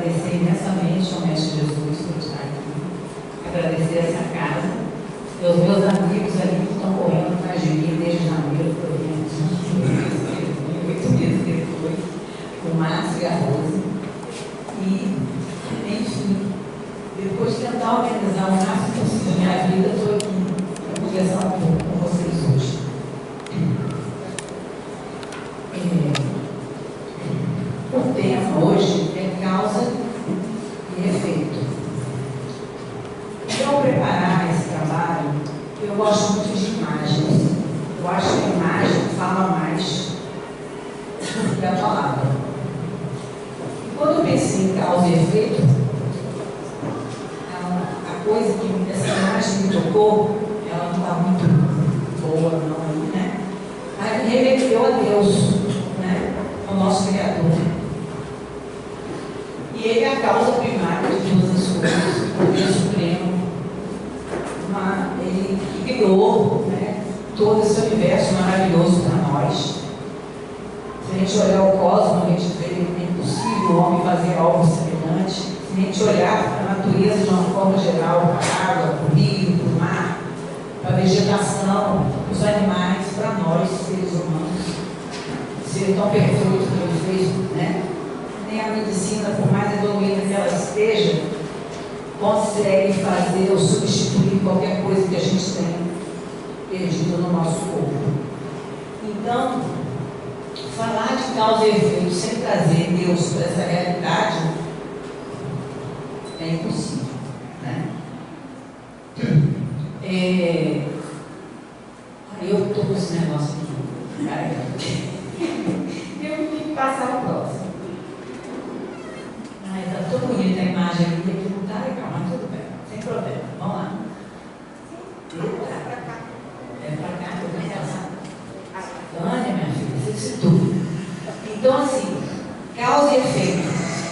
agradecer imensamente ao Mestre Jesus por estar aqui, agradecer essa casa, e aos meus amigos ali que estão correndo atrás de mim desde janeiro, por exemplo, 8 meses depois, o Márcio e a Rose. E, enfim, depois de tentar organizar o máximo possível da minha vida, estou aqui para conversar um pouco com vocês hoje. O tema hoje é causa e efeito. Para eu preparar esse trabalho, eu gosto muito de imagens. Eu acho que a imagem fala mais que a palavra. E quando eu pensei em causa e efeito, a coisa que essa imagem me tocou, ela não está muito boa, não, né? Aí me remeteu a Deus, né? Ao nosso Criador. E ele é a causa primária de todas as coisas, o poder supremo, ele que criou, né, todo esse universo maravilhoso para nós. Se a gente olhar o cosmos, a gente vê que é impossível o homem fazer algo semelhante. Se a gente olhar para a natureza de uma forma geral, para a água, para o rio, para o mar, para a vegetação, para os animais, para nós, seres humanos, ser tão perfeito que ele fez, né? Nem a medicina, por mais evoluída que ela esteja, consegue fazer ou substituir qualquer coisa que a gente tem perdido no nosso corpo. Então, falar de causa e efeito sem trazer Deus para essa realidade é impossível, né? Eu estou com esse negócio aqui. Eu tenho que passar o próximo. Está tão bonita a imagem aqui, que não está legal, mas tudo bem, sem problema. Vamos lá. É para cá, eu vou passar. Tânia, minha filha, você tudo. Então, assim, causa e efeito.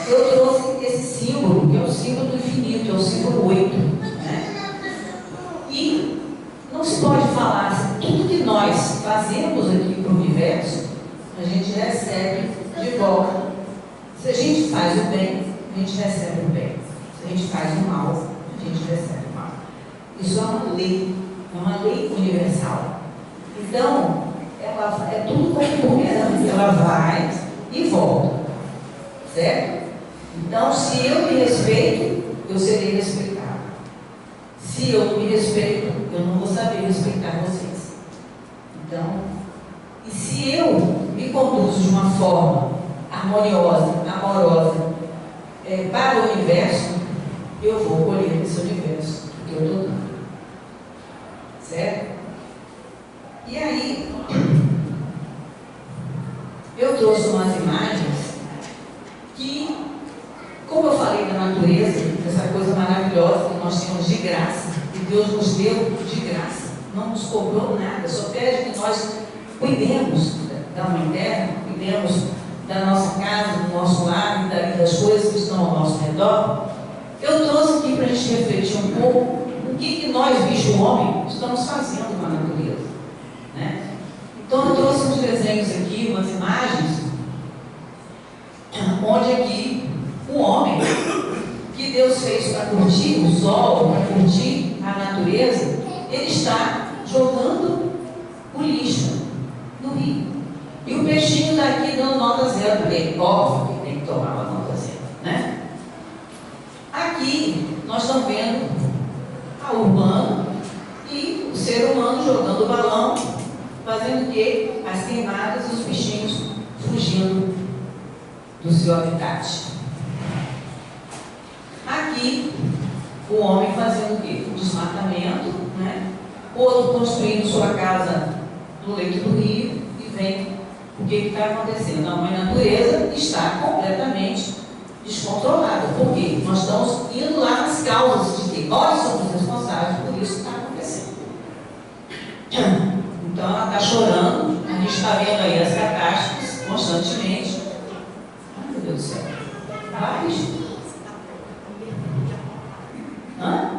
Eu trouxe esse símbolo, que é o símbolo do infinito, é o símbolo 8. Né? E não se pode falar assim, tudo que nós fazemos aqui para o universo, a gente recebe de volta. Se a gente faz o bem, a gente recebe o bem. Se a gente faz o mal, a gente recebe o mal. Isso é uma lei universal. Então, ela é tudo como bumerangue, ela vai e volta. Certo? Então, se eu me respeito, eu serei respeitado. Se eu não me respeito, eu não vou saber respeitar vocês. Então, e se eu me conduzo de uma forma harmoniosa, amorosa, para o universo, eu vou colher esse universo que eu estou dando. Certo? E aí, eu trouxe umas imagens que, como eu falei da natureza, essa coisa maravilhosa que nós temos de graça, que Deus nos deu de graça, não nos cobrou nada, só pede que nós cuidemos da Mãe Terra, cuidemos da nossa casa, do nosso lar e das coisas que estão ao nosso redor. Eu trouxe aqui para a gente refletir um pouco o que nós, bicho homem, estamos fazendo com a natureza. Né? Então eu trouxe uns desenhos aqui, umas imagens, onde aqui o homem que Deus fez para curtir o sol, para curtir a natureza, ele está jogando o lixo no rio. E o peixinho está aqui dando nota zero para ele. Óbvio que tem que tomar uma nota zero, né? Aqui nós estamos vendo a urbana e o ser humano jogando o balão, fazendo o quê? As queimadas e os bichinhos fugindo do seu habitat. Aqui o homem fazendo o quê? O desmatamento, né? Outro construindo sua casa no leito do rio e vem. O que está acontecendo? A mãe natureza está completamente descontrolada. Por quê? Nós estamos indo lá nas causas de que nós somos responsáveis por isso que está acontecendo. Então ela está chorando, a gente está vendo aí as catástrofes constantemente. Ai, meu Deus do céu. Vários. Hã?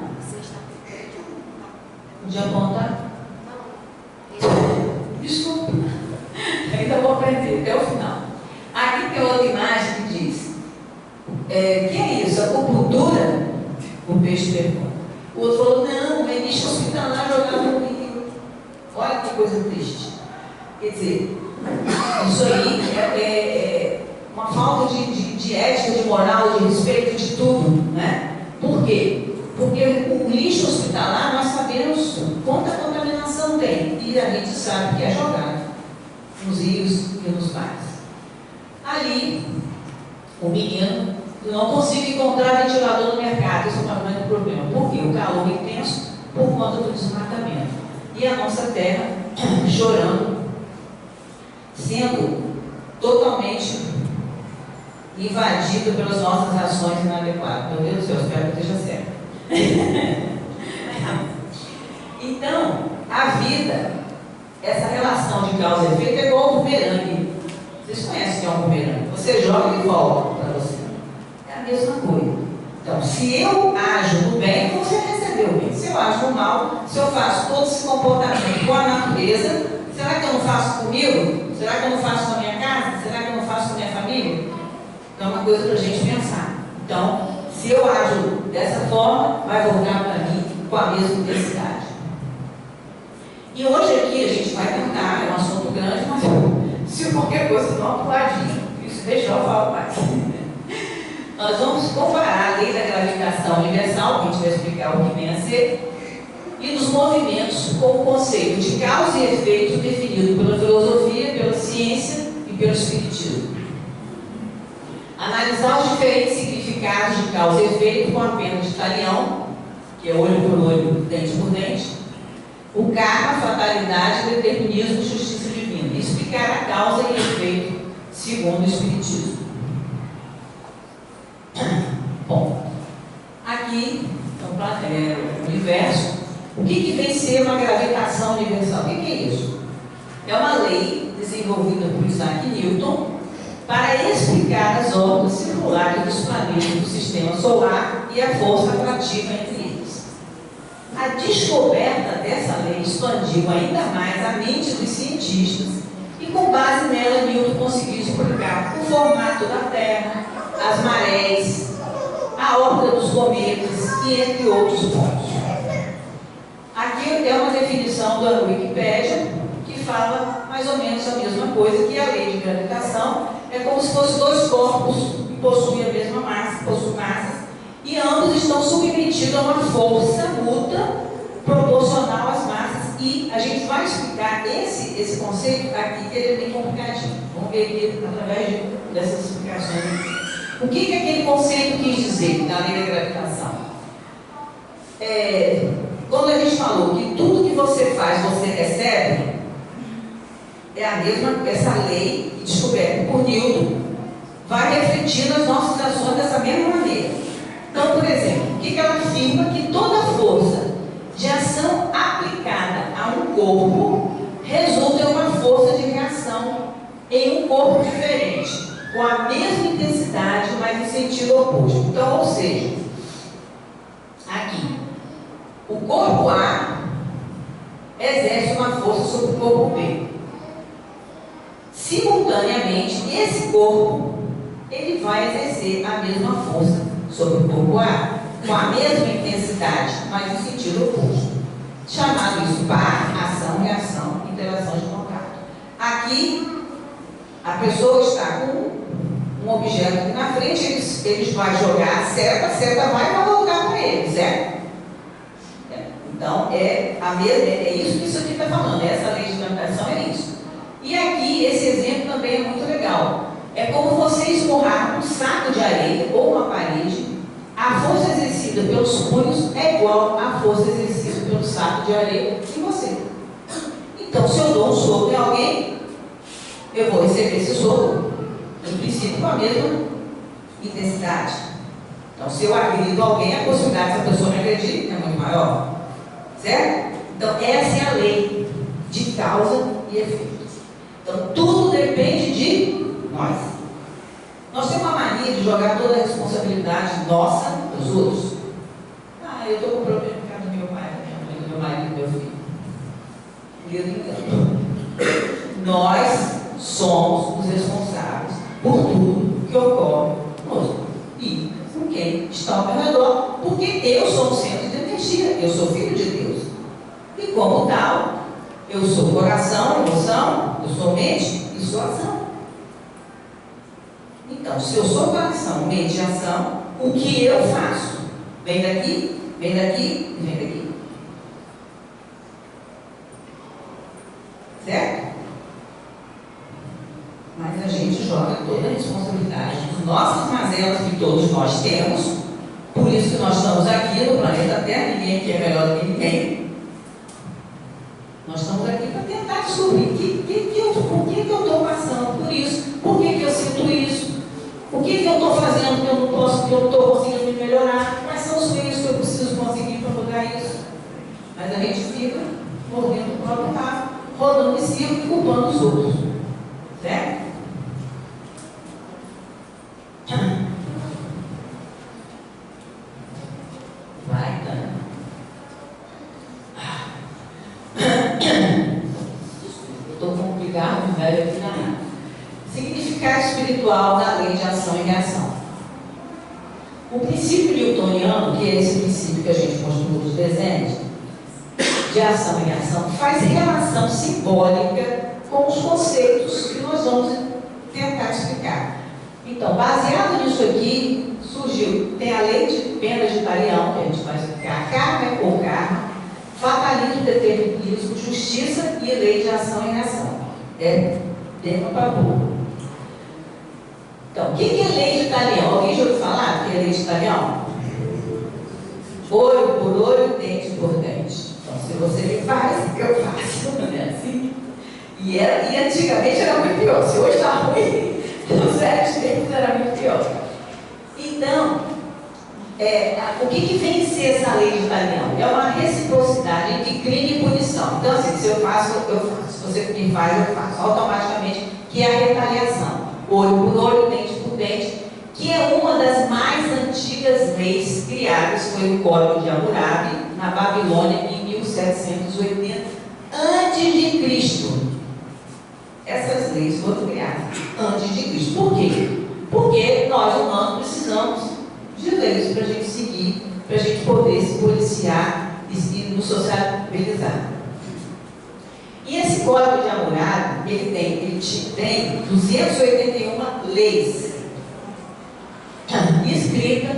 Podia apontar? Desculpa. Ainda vou aprender até o final. Aqui tem outra imagem que diz: que é isso? Acupuntura? O peixe pergunta. O outro falou, não, é lixo hospitalar jogado no rio. Olha que coisa triste. Quer dizer, isso aí é uma falta de ética, de moral, de respeito, de tudo, né? Por quê? Porque o lixo hospitalar, nós sabemos quanta contaminação tem, e a gente sabe que é jogado nos rios e nos mares. Ali, o menino não consegue encontrar ventilador no mercado, isso é um grande problema. Por quê? O calor intenso por conta do desmatamento. E a nossa terra chorando, sendo totalmente invadida pelas nossas ações inadequadas. Meu Deus do céu, espero que esteja certo. Então, a vida, essa relação de causa e efeito é igual ao bumerangue. Vocês conhecem o que é um bumerangue? Você joga e volta para você. É a mesma coisa. Então, se eu ajo no bem, você recebeu o bem. Se eu ajo no mal, se eu faço todo esse comportamento com a natureza, será que eu não faço comigo? Será que eu não faço com a minha casa? Será que eu não faço com a minha família? Então, é uma coisa para a gente pensar. Então, se eu ajo dessa forma, vai voltar para mim com a mesma intensidade. E hoje aqui a gente vai tentar, é um assunto grande, mas se qualquer coisa, dá uma puladinha. Isso deixa eu falar mais. Nós vamos comparar a lei da gravitação universal, que a gente vai explicar o que vem a ser, e dos movimentos com o conceito de causa e efeito definido pela filosofia, pela ciência e pelo espiritismo. Analisar os diferentes significados de causa e efeito com a pena de Talião, que é olho por olho, dente por dente, o karma, fatalidade, determinismo e justiça divina. E explicar a causa e efeito segundo o espiritismo. Bom, aqui no universo, o que vem ser uma gravitação universal? O que é isso? É uma lei desenvolvida por Isaac Newton para explicar as órbitas circulares dos planetas do sistema solar e a força atrativa entre eles. A descoberta dessa lei expandiu ainda mais a mente dos cientistas e, com base nela, Newton conseguiu explicar o formato da Terra, as marés, a órbita dos cometas e entre outros pontos. Aqui é uma definição da Wikipédia que fala mais ou menos a mesma coisa, que a lei de gravitação é como se fossem dois corpos que possuem a mesma massa, possuem massas, e ambos estão submetidos a uma força mútua proporcional às massas. E a gente vai explicar esse conceito aqui, que ele é bem complicadinho. Vamos ver aqui através dessas explicações. O que aquele conceito quis dizer na lei da gravitação? Quando a gente falou que tudo que você faz, você recebe, é a mesma, essa lei descoberta por Newton vai refletir nas nossas ações dessa mesma maneira. Então, por exemplo, o que ela afirma? Que toda força de ação aplicada a um corpo resulta em uma força de reação em um corpo diferente, com a mesma intensidade, mas em sentido oposto. Então, ou seja, aqui, o corpo A exerce uma força sobre o corpo B. Simultaneamente, esse corpo ele vai exercer a mesma força sobre o corpo A, com a mesma intensidade, mas em sentido oposto. Chamado isso par, ação, reação, interação de contato. Aqui, a pessoa está com um objeto aqui na frente, eles vão jogar a seta vai voltar para ele, certo? Então, é isso que isso aqui está falando, essa lei de gravitação é isso. E aqui, esse exemplo também é muito legal. É como você esmurrar um saco de areia ou uma parede, a força exercida pelos punhos é igual à força exercida pelo saco de areia em você. Então, se eu dou um soco em alguém, eu vou receber esse soco, em princípio, com a mesma intensidade. Então, se eu agrido alguém, a possibilidade de essa pessoa me agredir é muito maior. Certo? Então, essa é a lei de causa e efeito. Então, tudo depende de nós. Nós temos uma mania de jogar toda a responsabilidade nossa nos outros. Eu estou com problema por causa do meu pai, da minha mãe, do meu marido, do meu filho. E eu engano. Nós somos os responsáveis por tudo que ocorre conosco. E eu sou filho de Deus. E como tal, eu sou coração, emoção, eu sou mente e sou ação. Então, se eu sou coração, mente e ação, o que eu faço? Vem daqui, vem daqui e vem daqui. Certo? Mas a gente joga toda a responsabilidade das nossas mazelas que todos nós temos. Por isso que nós estamos aqui no planeta Terra, ninguém aqui é melhor do que ninguém. Nós estamos aqui para tentar descobrir por que eu estou passando por isso, por que eu sinto isso, o que eu estou fazendo que eu não posso, que eu não estou conseguindo me melhorar, quais são os meios que eu preciso conseguir para mudar isso. Mas a gente fica mordendo o próprio rabo, rodando em círculo e culpando os outros. Certo? Vai, Tânia. Estou com um pigarro velho aqui na área. Significado espiritual da lei de ação e reação. O princípio newtoniano, que é esse princípio que a gente mostrou nos desenhos, de ação e reação, faz relação simbólica com os conceitos que nós vamos tentar explicar. Então, baseado nisso aqui, surgiu, tem a lei de Pendas de Talião, que a gente vai explicar, karma é por karma, fatalismo, determinismo, justiça e lei de ação e reação. É tema para burro. Então, o que é lei de Talião? Alguém já ouviu falar do que é lei de Talião? Olho por olho, dente por dente. Então, se você me faz, eu faço. Não é assim? E antigamente era muito pior. Se hoje está ruim, nos velhos tempos era muito pior. Então, o que vem ser essa lei de Talião? É uma reciprocidade entre crime e punição. Então, assim, se eu faço, eu faço. Se você me faz, eu faço. Automaticamente, que é a retaliação. Olho por olho, dente por dente, que é uma das mais antigas leis criadas, foi o Código de Hammurabi, na Babilônia, em 1780 a.C. Essas leis foram criadas antes de Cristo. Por quê? Porque nós humanos precisamos de leis para a gente seguir, para a gente poder se policiar e nos sociabilizar. E esse Código de Hammurabi, ele tem 281 leis escritas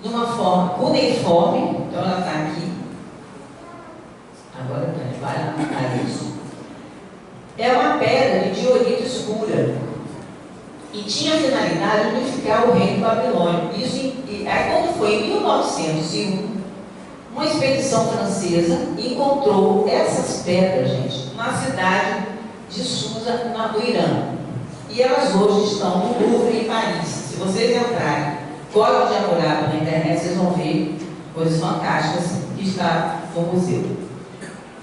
numa forma cuneiforme. Então ela está aqui. Agora a gente vai anotar isso. É uma pedra de diorito escura e tinha a finalidade de unificar o reino babilônico. Aí quando foi em 1901, uma expedição francesa encontrou essas pedras, gente, na cidade de Susa, no Irã. E elas hoje estão no Louvre, em Paris. Se vocês entrarem Código de Hammurabi na internet, vocês vão ver coisas fantásticas que está no museu.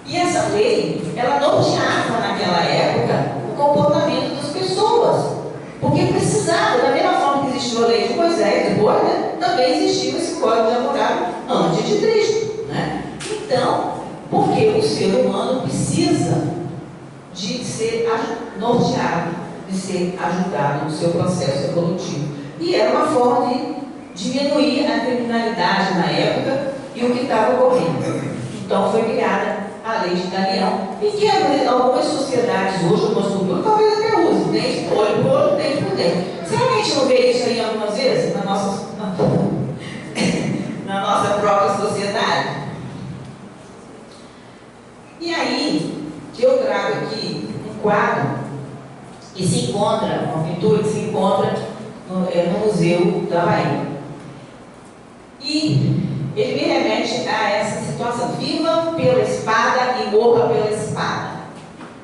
E essa lei, ela norteava naquela época o comportamento das pessoas. Porque precisava, da mesma forma que existiu a lei de Moisés, depois, né, também existiu esse Código de Hammurabi antes de Cristo. Né? Então, porque o ser humano precisa de ser norteado, de ser ajudado no seu processo evolutivo. E era uma forma de diminuir a criminalidade na época e o que estava ocorrendo. Então foi criada a lei de Talião, e que algumas sociedades hoje, algumas culturas, talvez até usem, dente por olho por olho, dente por dente. Será que a gente não vê isso aí algumas vezes na nossa própria sociedade? E aí, eu trago aqui um quadro que se encontra, uma pintura que se encontra no Museu da Bahia. E ele me remete a essa situação: viva pela espada e morra pela espada.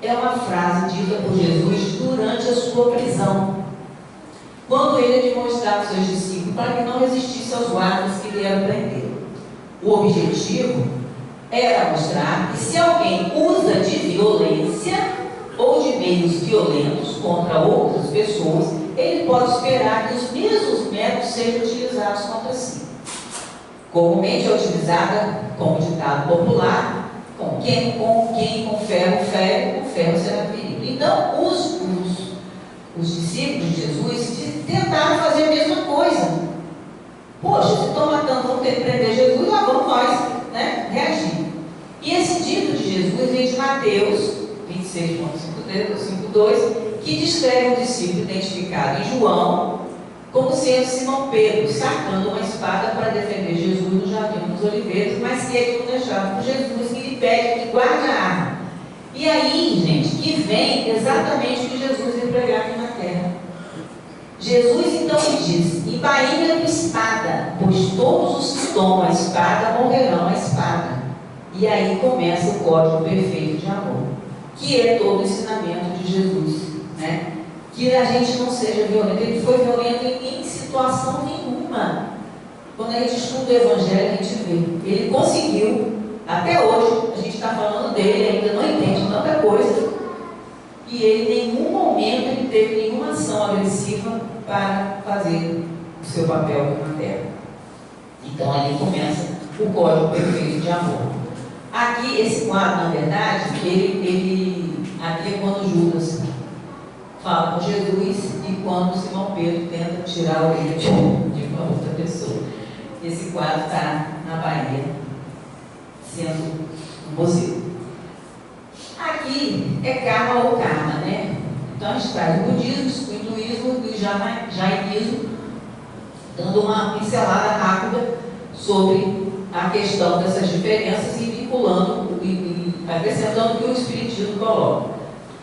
É uma frase dita por Jesus durante a sua prisão, quando ele demonstrava aos seus discípulos para que não resistissem aos guardas que vieram prender. O objetivo era mostrar que se alguém usa de violência ou de meios violentos contra outras pessoas, ele pode esperar que os mesmos métodos sejam utilizados contra si. Comumente é utilizada como ditado popular: com ferro fere, com ferro será ferido. Então, os discípulos de Jesus tentaram fazer a mesma coisa. Poxa, se estão matando, vão ter que prender Jesus, lá vamos nós, né, reagir. E esse dito de Jesus vem de Mateus 26,5,2, que descreve um discípulo identificado em João como sendo Simão Pedro, sacando uma espada para defender Jesus no jardim dos oliveiros, mas que ele não deixava com Jesus, que lhe pede que guarde a arma. E aí, gente, que vem exatamente o que Jesus ia pregar aqui na terra. Jesus então lhe diz: embainha a espada, pois todos os que tomam a espada morrerão à espada. E aí começa o código perfeito de amor, que é todo o ensinamento de Jesus, né? Que a gente não seja violento. Ele foi violento em situação nenhuma. Quando a gente estuda o Evangelho, a gente vê. Ele conseguiu, até hoje, a gente está falando dele, ainda não entende tanta coisa, e ele em nenhum momento ele teve nenhuma ação agressiva para fazer o seu papel aqui na terra. Então ali começa o código perfeito de amor. Aqui, esse quadro, na verdade, aqui é quando Judas fala com Jesus e quando Simão Pedro tenta tirar a orelha de uma outra pessoa. Esse quadro está na Bahia, sendo um museu. Aqui é karma ou karma, né? Então a gente traz o budismo, o hinduísmo e o jainismo, dando uma pincelada rápida sobre a questão dessas diferenças e vinculando e acrescentando o que o espiritismo coloca.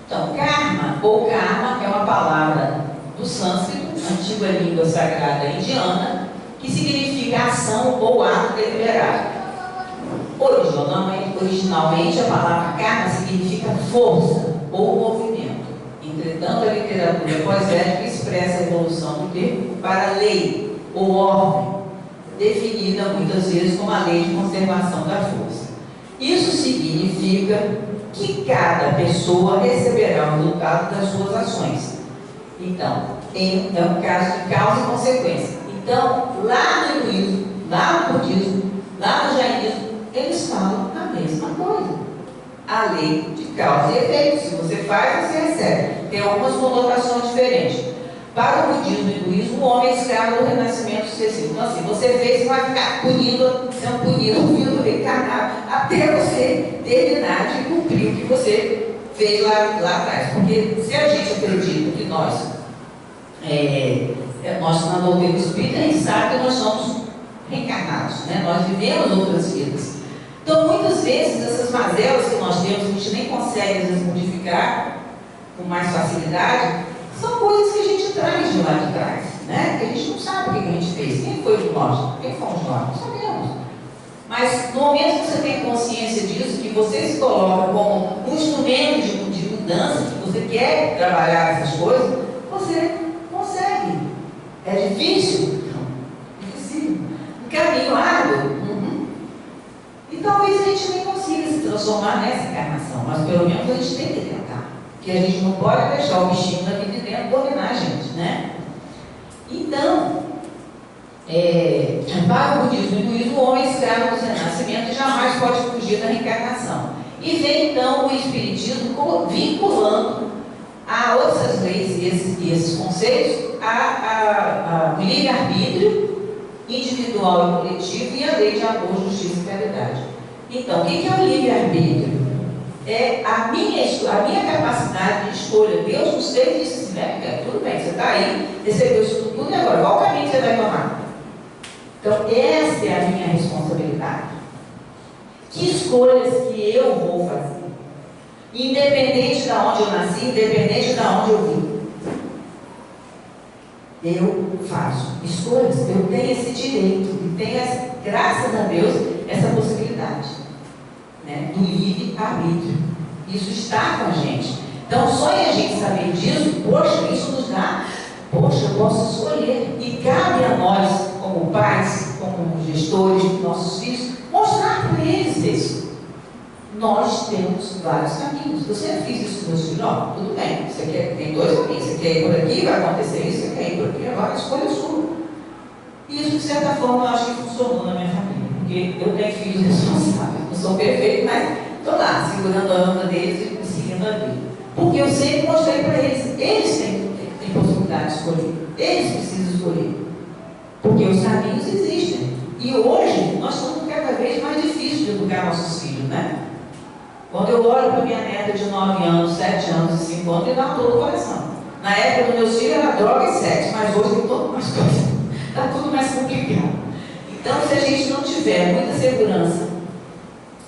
Então, karma ou karma é uma palavra do sânscrito, antiga língua sagrada indiana, que significa ação ou ato deliberado. Originalmente, a palavra karma significa força ou movimento. Entretanto, a literatura pós-védica expressa a evolução do termo para lei ou ordem, definida muitas vezes como a lei de conservação da força. Isso significa que cada pessoa receberá o resultado das suas ações. Então, é um caso de causa e consequência. Então, lá no hinduísmo, lá no budismo, lá no jainismo, eles falam a mesma coisa. A lei de causa e efeito. Se você faz, você recebe. Tem algumas conotações diferentes. Para o budismo e o hinduísmo, o homem é escravo do renascimento sucessivo. Então, assim, você fez, vai ficar sendo punido, vindo reencarnado, até você terminar de cumprir o que você fez lá atrás. Porque se a gente acredita que nós na doutrina espírita, a gente sabe que nós somos reencarnados, né? Nós vivemos outras vidas. Então, muitas vezes, essas mazelas que nós temos, a gente nem consegue, às vezes, modificar com mais facilidade, são coisas que a gente traz de lá de trás, né? Que a gente não sabe o que a gente fez. Quem foi de nós? Quem fomos nós? Não sabemos. Mas no momento que você tem consciência disso, que você se coloca como um instrumento de mudança, que você quer trabalhar essas coisas, você consegue. É difícil? Não. Difícil. Um caminho árduo? E talvez a gente nem consiga se transformar nessa encarnação, mas pelo menos a gente tem que tentar. Porque a gente não pode deixar o bichinho daqui de dentro dominar a gente, né? Então, para o budismo e o hinduísmo, o homem é escravo do renascimento e jamais pode fugir da reencarnação. E vem então o espiritismo vinculando a outras leis e esses conceitos o livre-arbítrio individual e coletivo e a lei de amor, justiça e caridade. Então, o que é o livre-arbítrio? É a minha capacidade de escolha. Deus nos fez e disse assim, né? Tudo bem, você está aí, recebeu isso tudo, e agora, qual caminho você vai tomar? Então, essa é a minha responsabilidade. Que escolhas que eu vou fazer? Independente de onde eu nasci, independente de onde eu vim. Eu faço escolhas, eu tenho esse direito, e tenho, graças a Deus, essa possibilidade, né, do livre-arbítrio. Isso está com a gente. Então, só em a gente saber disso, poxa, isso nos dá, poxa, eu posso escolher. E cabe a nós, como pais, como gestores dos nossos filhos, mostrar para eles isso. Nós temos vários caminhos. Eu sempre fiz isso com meus filhos. Ó, tudo bem, você quer, tem dois caminhos. Você quer ir por aqui, vai acontecer isso, você quer ir por aqui, agora a escolha é sua. E isso, de certa forma, eu acho que funcionou na minha família. Porque eu tenho filhos responsáveis. Não sou perfeito, mas estou lá, segurando a onda deles e seguindo a vida. Porque eu sempre mostrei para eles. Eles têm possibilidade de escolher. Eles precisam escolher. Porque os caminhos existem. E hoje, nós estamos cada vez mais difícil de educar nossos filhos, né? Quando eu olho para minha neta de 9 anos, 7 anos e 5 anos, eu dá todo o coração. Na época dos meus filhos era droga e sexo, mas hoje tem todo mais coisa. Está tudo mais complicado. Então, se a gente não tiver muita segurança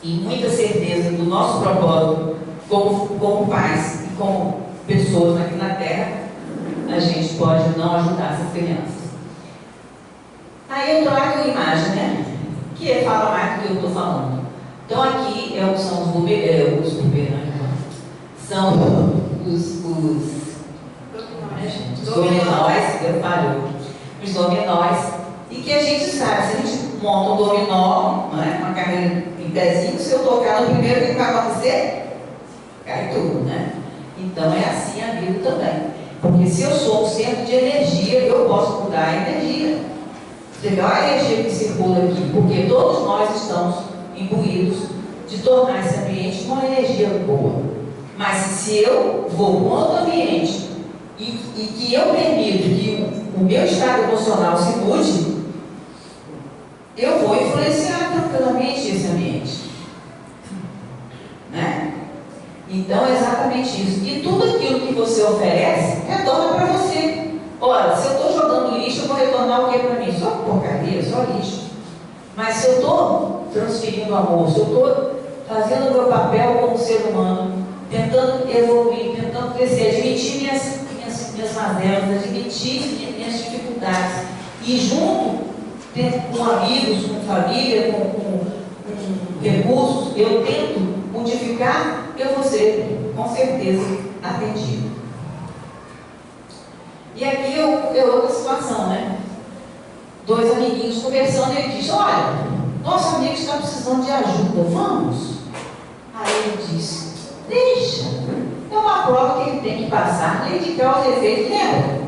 e muita certeza do nosso propósito como pais e como pessoas aqui na Terra, a gente pode não ajudar essas crianças. Aí eu trago a imagem, né? Que fala mais do que eu estou falando. Então aqui são os bumerangues, são os dominóis, eu falo, os dominóis, e que a gente sabe, se a gente monta um dominó, né, uma carreira em pezinho, se eu tocar no primeiro, o que vai acontecer? Cai tudo, né? Então é assim a vida também. Porque se eu sou um centro de energia, eu posso mudar a energia. Você vê a energia que circula aqui, porque todos nós estamos imbuídos de tornar esse ambiente uma energia boa. Mas se eu vou para um outro ambiente e que eu permito que o meu estado emocional se mude, eu vou influenciar tranquilamente esse ambiente. Né? Então é exatamente isso. E tudo aquilo que você oferece, retorna para você. Ora, se eu estou jogando lixo, eu vou retornar o que para mim? Só porcaria, só lixo. Mas se eu estou transferindo amor, se eu estou fazendo o meu papel como ser humano, tentando evoluir, tentando crescer, admitir minhas mazelas, admitir minhas dificuldades, e junto, com amigos, com família, com recursos, eu tento modificar, eu vou ser, com certeza, atendido. E aqui é outra situação, né? Dois amiguinhos conversando, e ele diz: olha, nosso amigo está precisando de ajuda, vamos? Aí ele disse: deixa, é uma prova que ele tem que passar, lei de causa e efeito, lembra?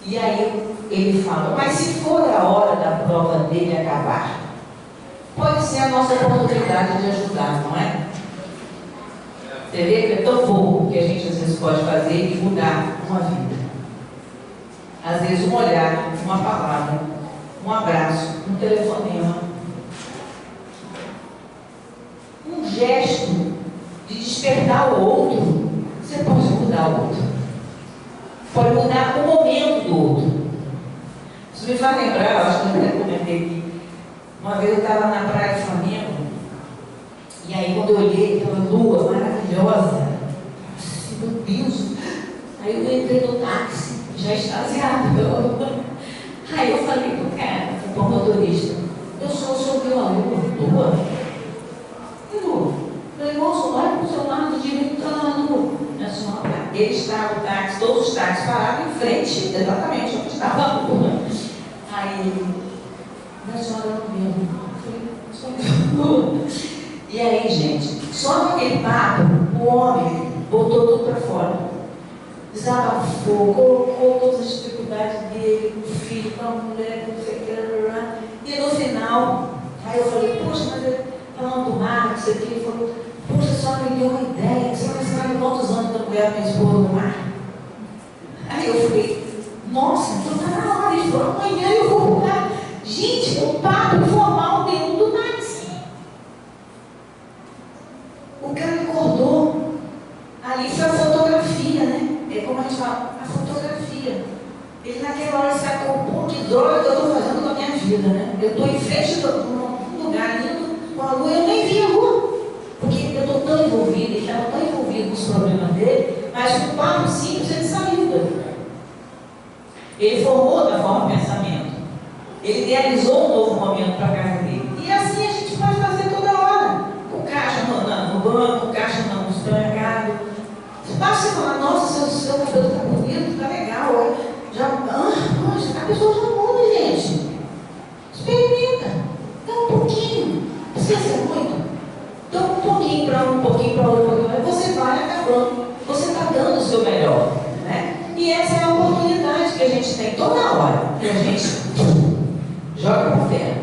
E aí ele fala: mas se for a hora da prova dele acabar, pode ser a nossa oportunidade de ajudar, não é? Você vê que é tão pouco que a gente às vezes pode fazer e mudar uma vida. Às vezes um olhar, uma palavra, um abraço, um telefonema, um gesto de despertar o outro, você pode mudar o outro. Pode mudar o momento do outro. Isso me faz lembrar, eu acho que eu até comentei aqui, uma vez eu estava na praia de Flamengo, e aí quando eu olhei aquela lua maravilhosa, assim, meu Deus, aí eu entrei no táxi, já extasiado. Aí eu falei pro cara, pro motorista: eu só subi uma lua. Que lua? Eu falei: moço, olha para o seu lado direito, está lá a lua. Ele estava, o táxi, todos os táxis pararam em frente, exatamente onde estava a lua. Aí ele: minha senhora não viu. Eu falei: só lua. E aí, gente, só naquele papo, o homem botou tudo para fora. Desabafou, colocou todas as dificuldades dele, com o filho, com a mulher, com o que, e no final, aí eu falei: poxa, mas ele falando do mar, isso aqui, ele falou: poxa, só me deu uma ideia, você não sabe quantos anos da mulher minha esposa no mar? Aí eu falei: nossa, então tá na hora, ele falou: amanhã eu vou pro mar. Gente, um papo informal nenhum do táxi. O cara acordou, ali foi a fotografia, né? É como a gente fala, a fotografia. Ele naquela hora sacou: pô, que droga que eu estou fazendo com a minha vida, né? Eu estou em frente de um lugar lindo com a lua, eu nem vi a lua. Porque eu estou tão envolvido, ele estava tão envolvido com os problemas dele, mas com um papo simples ele saiu dali. Ele formou da forma de pensamento. Ele idealizou um novo momento para a casa dele. E assim a gente pode fazer toda hora. Com caixa no banco, com caixa no supermercado. Basta você falar: nossa, seu cabelo está bonito, está legal. A pessoa já muda, gente. Experimenta. Dá um pouquinho. Não precisa ser muito. Dá um pouquinho para um pouquinho para outro. Você vai acabando. Você está dando o seu melhor. Né? E essa é a oportunidade que a gente tem toda hora. E a gente joga para terra.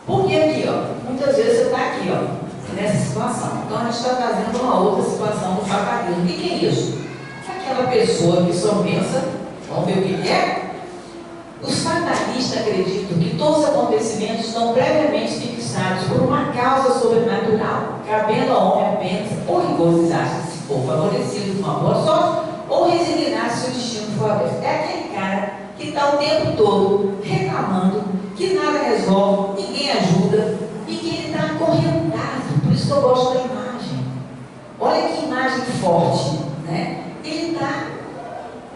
Porque aqui, ó, muitas vezes você está aqui, ó, nessa situação. Então a gente está trazendo uma outra situação do facarismo. O que é isso? Aquela pessoa que só pensa, vamos ver o que é? Os fatalistas acreditam que todos os acontecimentos estão previamente fixados por uma causa sobrenatural, cabendo ao homem apenas ou regozijar-se se for favorecido com uma boa sorte, ou resignar-se se o destino for aberto. É aquele cara que está o tempo todo reclamando, que nada resolve, ninguém ajuda, e que ele está acorrentado. Por isso que eu gosto da imagem. Olha que imagem forte, né? Ele está,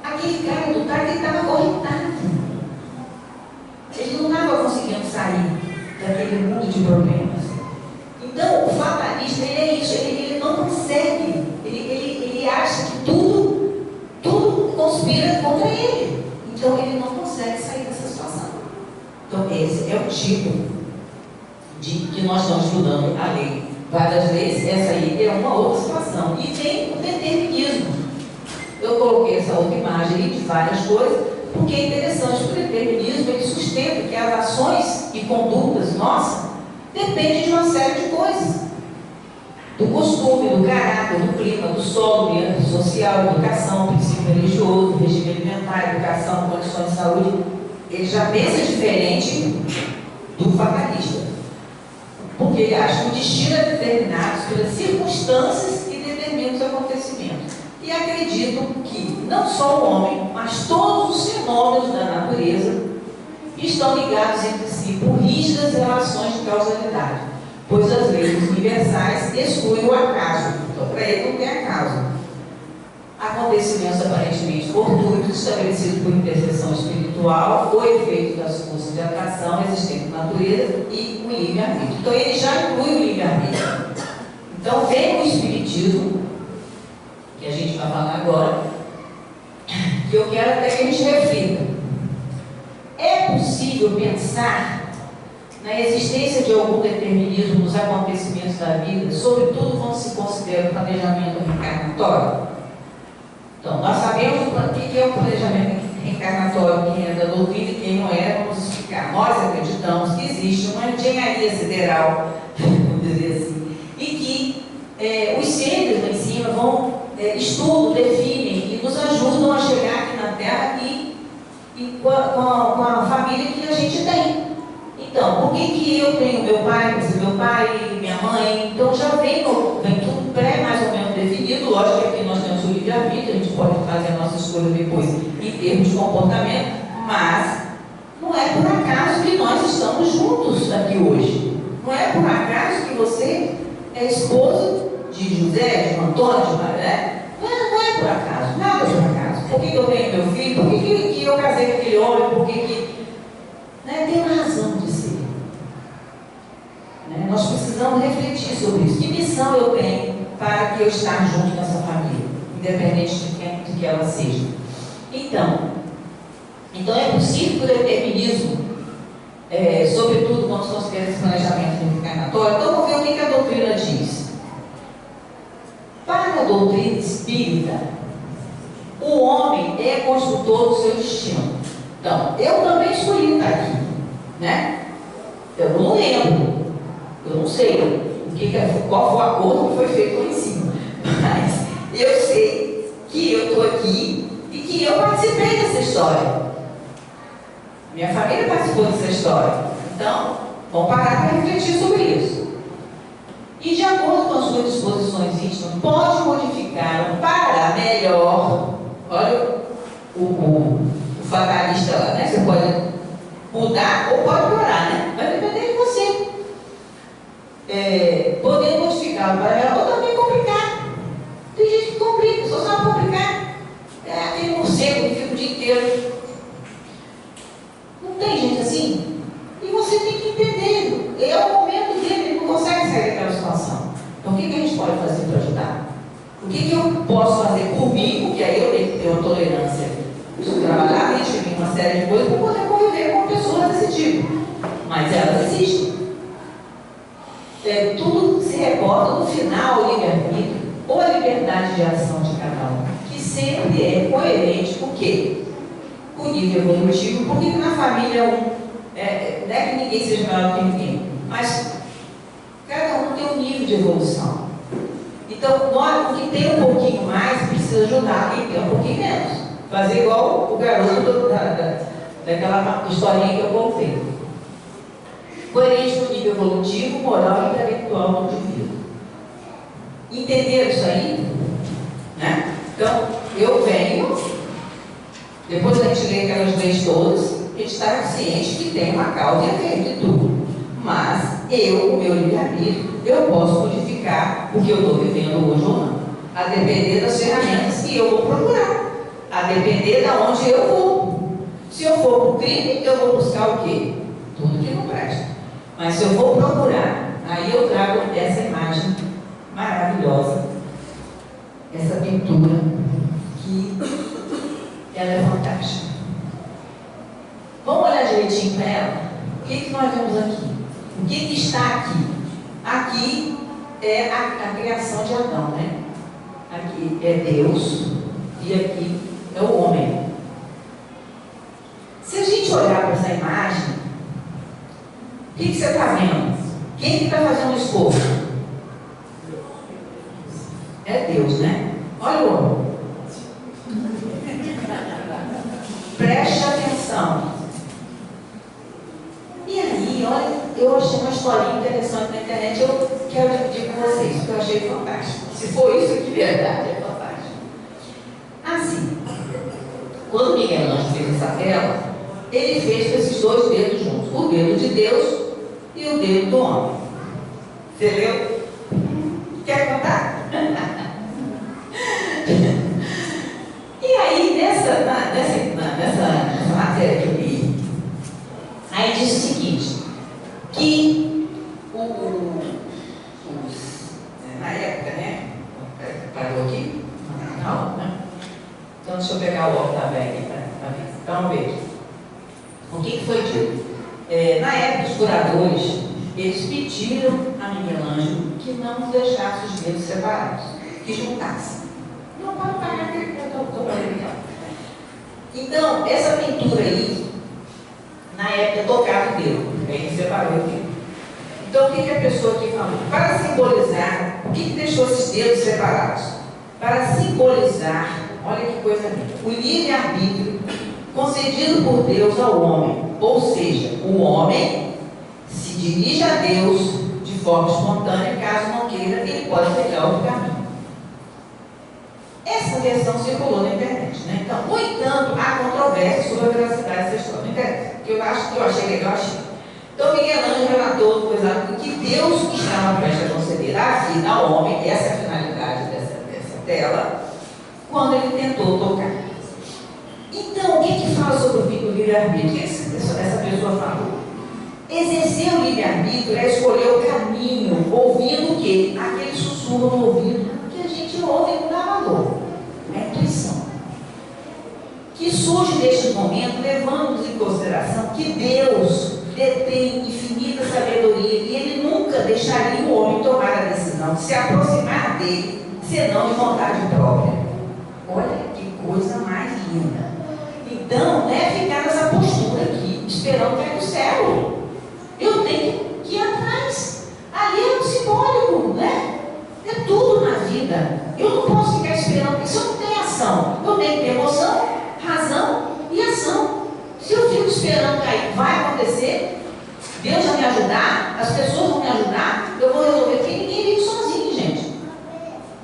aquele cara do táxi, ele estava acorrentado. Ele não estava conseguindo sair daquele mundo de problemas. Então, o fatalista, ele é isso, ele não consegue, ele acha que tudo conspira contra ele. Então, ele não consegue sair dessa situação. Então, esse é o tipo que nós estamos estudando a lei. Várias leis, essa aí é uma outra situação. E tem o determinismo. Eu coloquei essa outra imagem aí de várias coisas, porque é interessante. O determinismo, ele sustenta que as ações e condutas nossas dependem de uma série de coisas. Do costume, do caráter, do clima, do solo, do ambiente social, educação, princípio religioso, regime alimentar, educação, condições de saúde. Ele já pensa diferente do fatalista. Porque ele acha que o destino é determinado pelas circunstâncias que determinam os acontecimentos. E acreditam que não só o homem, mas todos os fenômenos da natureza estão ligados entre si por rígidas relações de causalidade, pois as leis universais excluem o acaso. Então, para ele não tem acaso. Acontecimentos aparentemente fortuitos, estabelecidos por intercessão espiritual, ou efeito das forças de atração existentes na natureza e o livre-arbítrio. Então, ele já inclui o livre-arbítrio. Então, vem o Espiritismo, que a gente vai falar agora, que eu quero até que a gente reflita. É possível pensar na existência de algum determinismo nos acontecimentos da vida, sobretudo quando se considera o planejamento reencarnatório? Então, nós sabemos o que é o planejamento reencarnatório, quem é da doutrina e quem não é, vamos explicar. Nós acreditamos que existe uma engenharia sideral, vamos dizer assim, e que os seres lá em cima estudam, definem e nos ajudam a chegar aqui na Terra e com a família que a gente tem. Então, por que eu tenho meu pai e minha mãe? Então já vem tudo mais ou menos definido. Lógico que aqui nós temos o livre-arbítrio, a gente pode fazer a nossa escolha depois em termos de comportamento, mas não é por acaso que nós estamos juntos aqui hoje. Não é por acaso que você é esposo de José, de Antônio, de Maria. Não é por acaso, nada é por acaso. Por que eu tenho meu filho? Por que eu casei com aquele homem? Por que tem uma razão de ser. Nós precisamos refletir sobre isso. Que missão eu tenho para que eu estar junto com essa família, independente de que ela seja. Então é possível que o determinismo, sobretudo quando se considera esse planejamento reencarnatório. Então vamos ver o que a doutrina diz. Para a doutrina espírita, o homem é construtor do seu destino. Então, eu também escolhi estar aqui, né? Eu não lembro, eu não sei qual foi o acordo que foi feito lá em cima, mas eu sei que eu estou aqui e que eu participei dessa história. Minha família participou dessa história. Então, vamos parar para refletir sobre isso. E de acordo com as suas disposições íntimas, pode modificar para melhor. Olha o fatalista lá, né? Você pode mudar ou pode piorar, né? Vai depender de você. Poder modificar para melhor ou também complicar. Tem gente que complica, só sabe complicar. É aquele morcego que fica o dia inteiro. Não tem gente assim? E você tem que entender. É o momento dele, ele não consegue sair daquela situação. Então, o que a gente pode fazer para ajudar? O que eu posso fazer por mim? Porque aí eu tenho que ter uma tolerância. Preciso trabalhar, deixar uma série de coisas para poder conviver com pessoas desse tipo. Mas elas existem. Tudo se reporta no final ao livre-arbítrio ou a liberdade de ação de cada um, que sempre é coerente com o quê? Com o nível evolutivo, porque na família não é que ninguém seja melhor que ninguém, mas cada um tem um nível de evolução. Então, o que tem um pouquinho mais precisa ajudar quem tem um pouquinho menos. Fazer igual o garoto daquela historinha que eu contei. Coerente com o nível evolutivo, moral e intelectual do indivíduo. Entenderam isso aí? Né? Então, eu venho, depois da gente ler aquelas leis todas, a gente está ciente que tem uma causa e efeito e tudo. Mas eu, o meu livre-arbítrio, eu posso modificar o que eu estou vivendo hoje ou não. A depender das ferramentas que eu vou procurar. A depender de onde eu vou. Se eu for para o crime, eu vou buscar o quê? Tudo que não presta. Mas se eu vou procurar, aí eu trago essa imagem maravilhosa, essa pintura, que ela é fantástica. Vamos olhar direitinho para ela? O que nós vemos aqui? O que está aqui? Aqui é a criação de Adão, né? Aqui é Deus e aqui é o homem. Se a gente olhar para essa imagem, o que você está vendo? Quem que está fazendo o esforço? É Deus, né? Olha o homem. Preste atenção. E aí, olha, eu achei uma historinha interessante na internet, eu quero dividir com vocês, porque eu achei fantástico. Se for isso de verdade, é fantástico. Assim, quando Miguel Ângelo fez essa tela, ele fez com esses dois dedos juntos, o dedo de Deus e o dedo do homem. Você leu? Quer contar? E aí, nessa matéria que eu li, aí diz o seguinte, que na época, né? Parou aqui? Não, né? Então deixa eu pegar o óculos também aqui para ver. Então veja. O que foi dito? Na época, os curadores, eles pediram a Miguel Ângelo que não deixasse os dedos separados, que juntasse. Não pode pagar aquele que eu estou falando. Então, essa pintura aí, na época, tocava o dedo, aí separou o dedo. Então, o que a pessoa aqui falou? Para simbolizar, o que deixou esses dedos separados? Para simbolizar, olha que coisa linda, o livre-arbítrio concedido por Deus ao homem. Ou seja, o homem se dirige a Deus de forma espontânea, caso não queira, ele pode pegar outro caminho. Essa versão circulou na internet, né? Então, no entanto, há controvérsia sobre a veracidade dessa história. Não interessa. O que eu achei legal, achei. Então, Miguel Ângelo relatou coisa que Deus estava prestes a conceder a vida ao homem, essa é a finalidade dessa tela, quando ele tentou tocar. Então, o que fala sobre o livre-arbítrio? O que essa pessoa falou? Exercer o livre-arbítrio é escolher o caminho, ouvindo o quê? Aquele sussurro no ouvido que a gente ouve e não dá valor. É a intuição. Que surge neste momento, levando-nos em consideração que Deus detém infinita sabedoria e Ele nunca deixaria o homem tomar a decisão de se aproximar dele, senão de vontade própria. Olha que coisa mais linda. Então, não é ficar nessa postura aqui, esperando cair do céu. Eu tenho que ir atrás. Ali é um simbólico, né? É tudo na vida. Eu não posso ficar esperando, porque se eu não tenho ação, eu tenho que ter emoção, razão e ação. Se eu fico esperando cair, vai acontecer, Deus vai me ajudar, as pessoas vão me ajudar, eu vou resolver, porque ninguém vive sozinho, gente.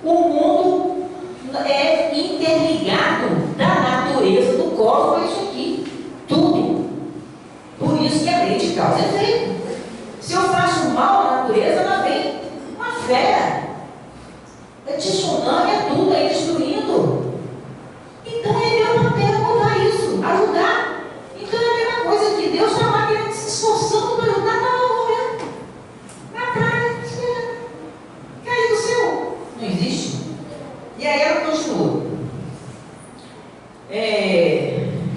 O mundo é interligado da natureza, do cosmos, é isso aqui. Tudo. Por isso que a lei de causa e efeito. Se eu faço mal à natureza, ela vem uma fera. É tsunami, é tudo aí destruindo. Então é meu papel mudar isso, ajudar. Então é a mesma coisa que Deus está lá querendo se esforçando para ajudar, está lá morrendo. Na praia, esperando. Cair do céu. Não existe. E aí ela continua.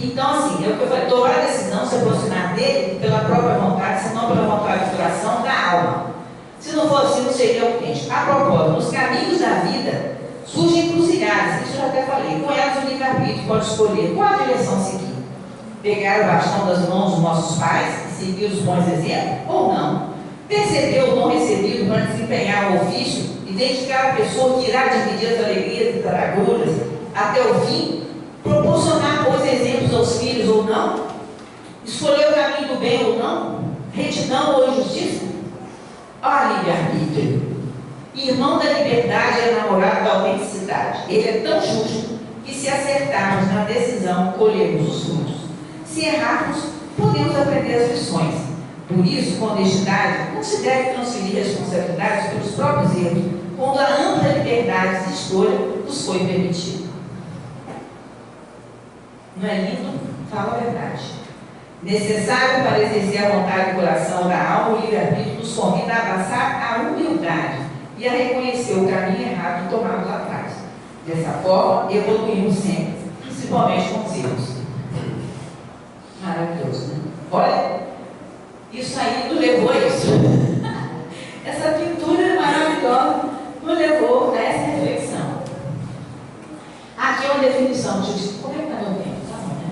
Então, assim, é o que eu falei, tomar a decisão de se aproximar dele pela própria vontade, senão pela vontade do coração, da alma. Se não for assim, não seria autêntico. A propósito, nos caminhos da vida surgem encruzilhadas, isso eu até falei. Com elas o livre-arbítrio pode escolher qual a direção seguir. Pegar o bastão das mãos dos nossos pais e seguir os bons exemplos, ou não. Perceber o dom recebido para desempenhar o ofício, identificar a pessoa que irá dividir as alegrias e tragulhas até o fim, proporcionar bons exemplos aos filhos ou não. Escolher o caminho do bem ou não? Retidão ou injustiça? Olha, livre-arbítrio. Irmão da liberdade é namorado da autenticidade. Ele é tão justo que, se acertarmos na decisão, colhemos os frutos. Se errarmos, podemos aprender as lições. Por isso, com honestidade, não se deve transferir responsabilidades pelos próprios erros, quando a ampla liberdade de escolha nos foi permitida. Não é lindo? Fala a verdade. Necessário para exercer a vontade do coração ou da alma, o livre-arbítrio nos convida a abraçar a humildade e a reconhecer o caminho errado tomado lá atrás. Dessa forma, evoluímos sempre, principalmente com os erros. Maravilhoso, né? Olha, isso aí nos levou a isso. Essa pintura maravilhosa nos levou a essa reflexão. Aqui é uma definição de justiça. Como é que está meu tempo? Tá bom, né?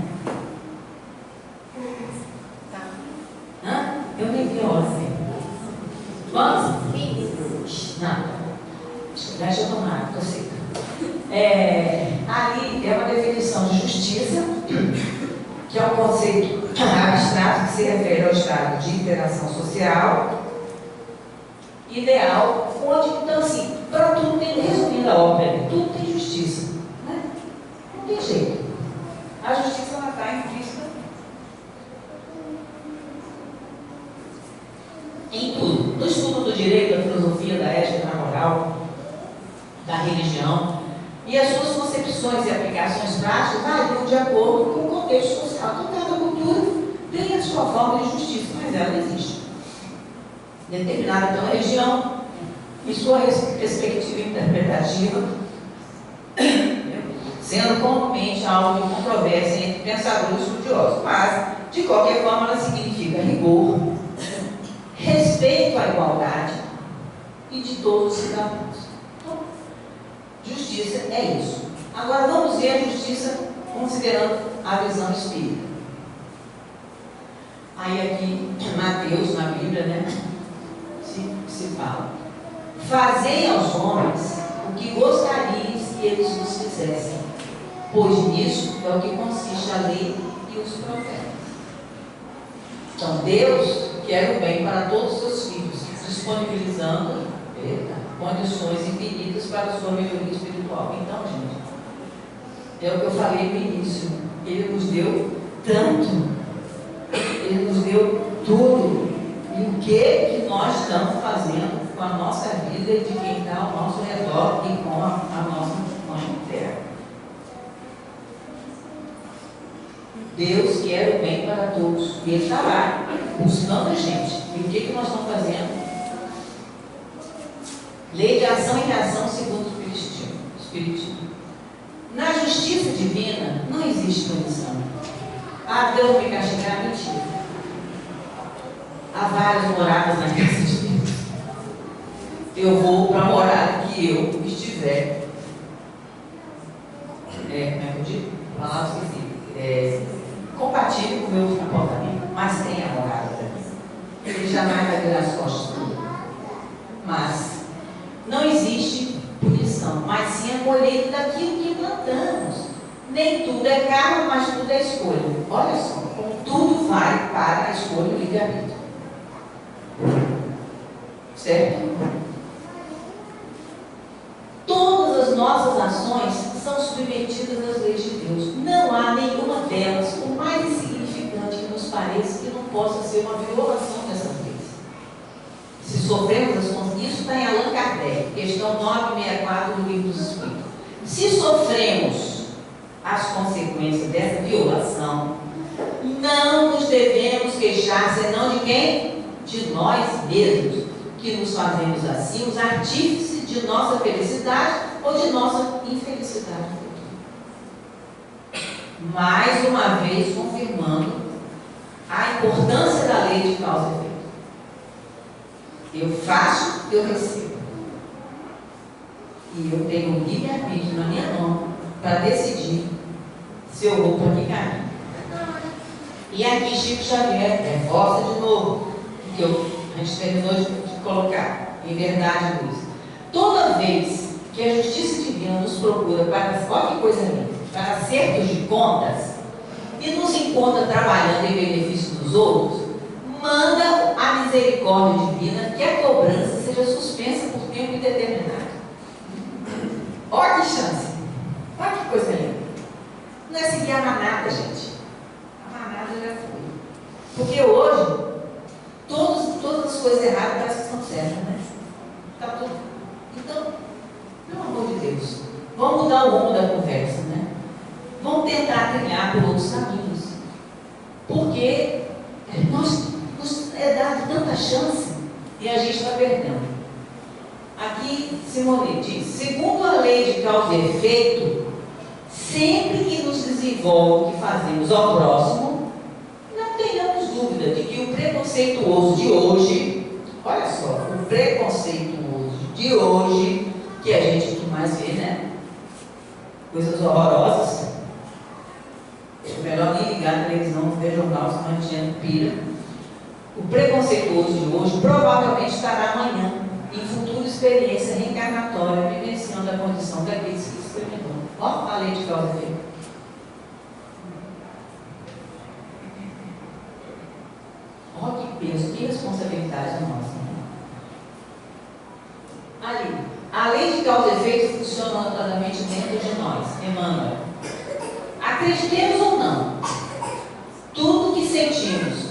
Hã? Eu nem vi a hora assim. Vamos? Não. Deixa eu tomar água, estou seca. Ali é uma definição de justiça, que é um conceito abstrato que se refere ao estado de interação social ideal, onde, então, assim, para tudo tem, resumindo a obra, tudo tem justiça, né? Não tem jeito. A justiça, ela está implícita em tudo. No estudo do direito, da filosofia, da ética, da moral, da religião, e as suas concepções e aplicações práticas variam de acordo com o contexto social. Então, cada cultura tem a sua forma de justiça, mas ela existe. Determinada pela região e sua respectiva interpretativa, sendo comumente alvo de controvérsia entre pensadores estudiosos, mas, de qualquer forma, ela significa rigor, respeito à igualdade e de todos os cidadãos. Então, justiça é isso. Agora vamos ver a justiça considerando a visão espírita. Aí aqui, Mateus, na Bíblia, né, se fala: fazei aos homens o que gostaríeis que eles vos fizessem, pois nisso é o que consiste a lei e os profetas. Então, Deus quer o bem para todos os seus filhos, disponibilizando condições infinitas para a sua melhoria espiritual. Então, gente, é o que eu falei no início. Ele nos deu tanto, Ele nos deu tudo. E o que nós estamos fazendo com a nossa vida e de quem está ao nosso redor e com a nossa mãe terra. Deus quer o bem para todos. E Ele está lá, buscando a gente. E o que nós estamos fazendo? Lei de ação e reação segundo o Espiritismo. Na justiça divina não existe punição. Ah, Deus vai me castigar, mentira. Há várias moradas na casa de Deus. Eu vou para a morada que eu estiver. Como é que eu digo? Palavra esqueci. Compatível com o meu comportamento, mas tem a morada para mim. Ele jamais vai virar as costas para mim. Mas não existe punição, mas sim a colheita daquilo que plantamos. Nem tudo é karma, mas tudo é escolha. Olha só, como tudo vai para a escolha do livre-arbítrio. Certo? Todas as nossas ações são submetidas às leis de Deus. Não há nenhuma delas, por mais insignificante que nos pareça, que não possa ser uma violação dessas leis. Se sofremos as consequências, isso está em Allan Kardec, questão 964 do Livro dos Espíritos. Se sofremos as consequências dessa violação, não nos devemos queixar, senão de quem? De nós mesmos, que nos fazemos assim os artífices de nossa felicidade ou de nossa infelicidade. Mais uma vez confirmando a importância da lei de causa e efeito. Eu faço, eu recebo. E eu tenho um livre-arbítrio na minha mão para decidir se eu vou para que caminho. E aqui Chico Xavier reforça de novo, que a gente terminou de colocar, em verdade, Luiz. Toda vez que a justiça divina nos procura para qualquer coisa linda, para acertos de contas, e nos encontra trabalhando em benefício dos outros, manda a misericórdia divina que a cobrança seja suspensa por tempo indeterminado. Olha que chance! Olha que coisa linda! Não é seguir a manada, gente. A manada já foi. Porque hoje, todas as coisas erradas parecem que são certas, né? Tá tudo. Então, pelo amor de Deus, vamos mudar o rumo da conversa, né? Vamos tentar trilhar por outros caminhos. Porque nos é dado tanta chance e a gente está perdendo. Aqui, Simone diz: segundo a lei de causa e efeito, sempre que nos desenvolve o que fazemos ao próximo, não tenhamos dúvida de que o preconceituoso de hoje, olha só, o preconceituoso de hoje, que a gente que mais vê, né? Coisas horrorosas. É melhor nem ligar a televisão, não ver jornal, senão a gente pira. O preconceituoso de hoje provavelmente estará amanhã em futura experiência reencarnatória, vivenciando a condição daqueles que experimentou. Ó, a lei de causa e efeito. Ó, que peso, que responsabilidade a nossa. Né? Ali, a lei de causa e efeito funciona notadamente dentro de nós. Emmanuel. Acreditemos ou não, tudo que sentimos,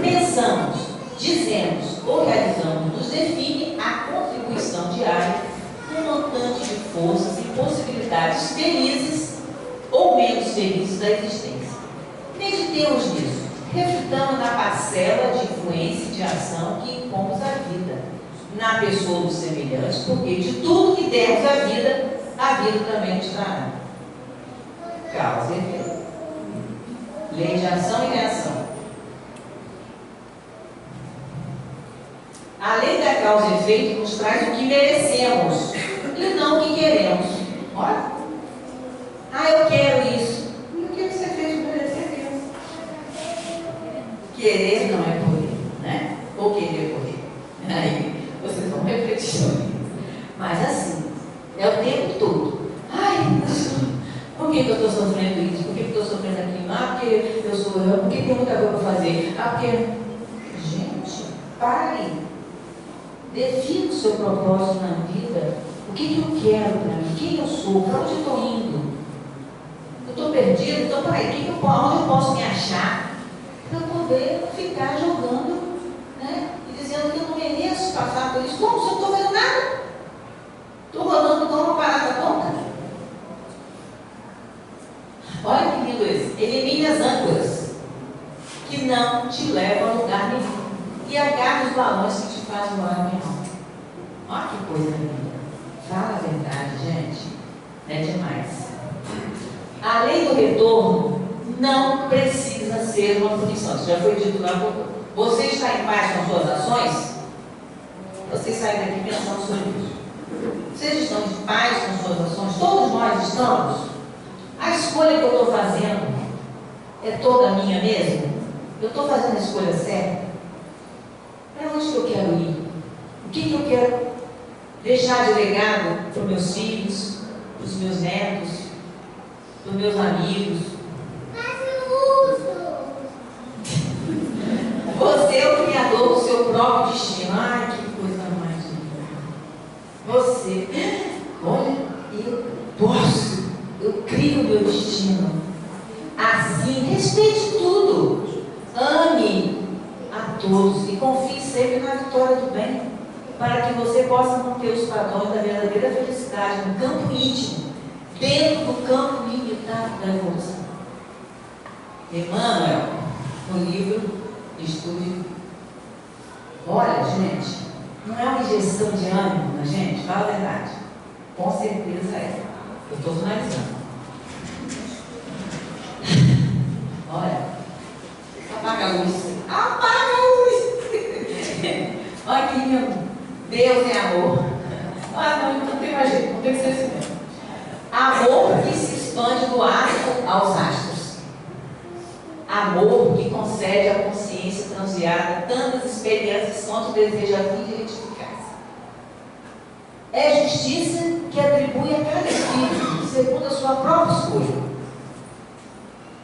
pensamos, dizemos ou realizamos nos define a contribuição diária com um montante de forças e possibilidades felizes ou menos felizes da existência. Meditemos nisso, reflitamos na parcela de influência e de ação que impomos à vida, na pessoa dos semelhantes, porque de tudo que demos à vida também nos trará. Causa e efeito. Lei de ação e reação. A lei da causa e efeito nos traz o que merecemos e não o que queremos. Olha. Eu quero isso. E o que você fez para merecer Deus? Querer não é poder, né? Ou querer poder. Aí vocês vão refletir sobre isso. Mas assim, é o tempo todo. Por que eu estou sofrendo isso? Por que eu estou sofrendo aquilo? Porque eu sou eu. Por que tem muita coisa para fazer? Porque... Gente, pare. Defina o seu propósito na vida. O que eu quero para mim? Quem eu sou? Para onde eu estou indo? Eu estou perdido? Então, peraí, onde eu posso me achar? Para poder não ficar jogando, né? E dizendo que eu não mereço passar por isso. Como? Se eu não estou vendo nada? Estou rodando como uma parada tonta? Olha que lindo esse. Elimine as âncoras que não te levam a lugar nenhum. E agarre os balões que te fazem voar bem alto. Olha que coisa linda. Fala a verdade, gente. É demais. A lei do retorno não precisa ser uma punição. Isso já foi dito lá por pouco. Você está em paz com suas ações? Vocês saem daqui pensando sobre isso. Vocês estão em paz com suas ações? Todos nós estamos. A escolha que eu estou fazendo é toda minha mesmo? Eu estou fazendo a escolha certa? Para onde que eu quero ir? O que eu quero deixar de legado para os meus filhos, para os meus netos, para os meus amigos? Você é o criador do seu próprio destino. Ai, que coisa mais linda. Você, olha, eu posso. Eu crio o meu destino. Assim, respeite tudo. Ame a todos e confie sempre na vitória do bem, para que você possa manter os padrões da verdadeira felicidade no campo íntimo, dentro do campo militar da evolução. Emmanuel, no livro Estude. Olha, gente, não é uma injeção de ânimo na gente? Fala a verdade. Com certeza é. Eu estou finalizando. Olha, apaga a luz. Apaga a luz! Olha que lindo. Deus é amor. Não tem mais jeito, não tem que ser assim mesmo. Amor que se expande do astro aos astros. Amor que concede à consciência transviada tantas experiências quanto deseja a fim de retificar-se. É justiça que atribui a cada espírito, segundo a sua própria escolha.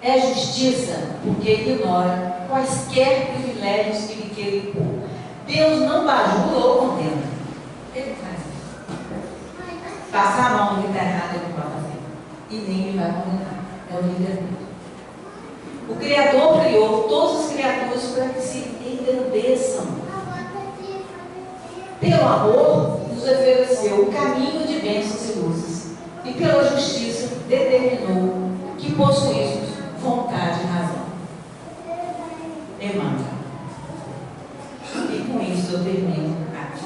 É justiça porque ignora quaisquer privilégios que lhe queira impor. Deus não bajula ou condena. Ele faz isso. Passar a mão no que está errado, ele não vai fazer. E nem ele vai condenar. É o livre-arbítrio. O Criador criou todas as criaturas para que se engrandeçam. Pelo amor, nos ofereceu um caminho de bênçãos e luzes. E pela justiça, determinou que possuíssemos vontade e razão. Emmanuel. E com isso eu termino aqui,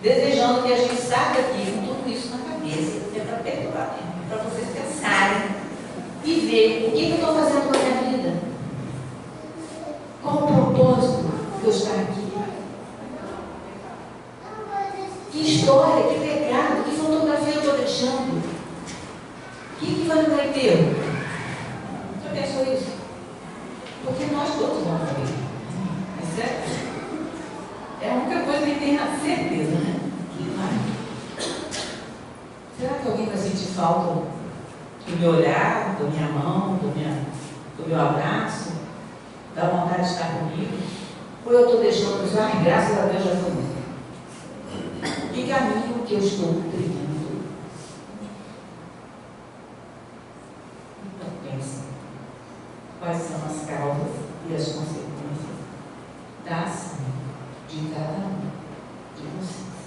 desejando que a gente saia daqui com tudo isso na cabeça, é para perturbar, para vocês pensarem e ver o que eu estou fazendo com a minha vida. Qual o propósito de eu estar aqui? Que história, que legado, que fotografia eu estou deixando? O que vai no meu enterro? Já pensou isso? Porque nós todos vamos ver. É certo? É a única coisa que tem a certeza, né? Que vai. Será que alguém vai sentir falta do meu olhar, da minha mão, do meu abraço, da vontade de estar comigo? Ou eu estou deixando a pessoa, ai, graças a Deus já foi muito. Que caminho que eu estou trilhando? Então pense, quais são as causas e as consequências da ação de cada um de vocês.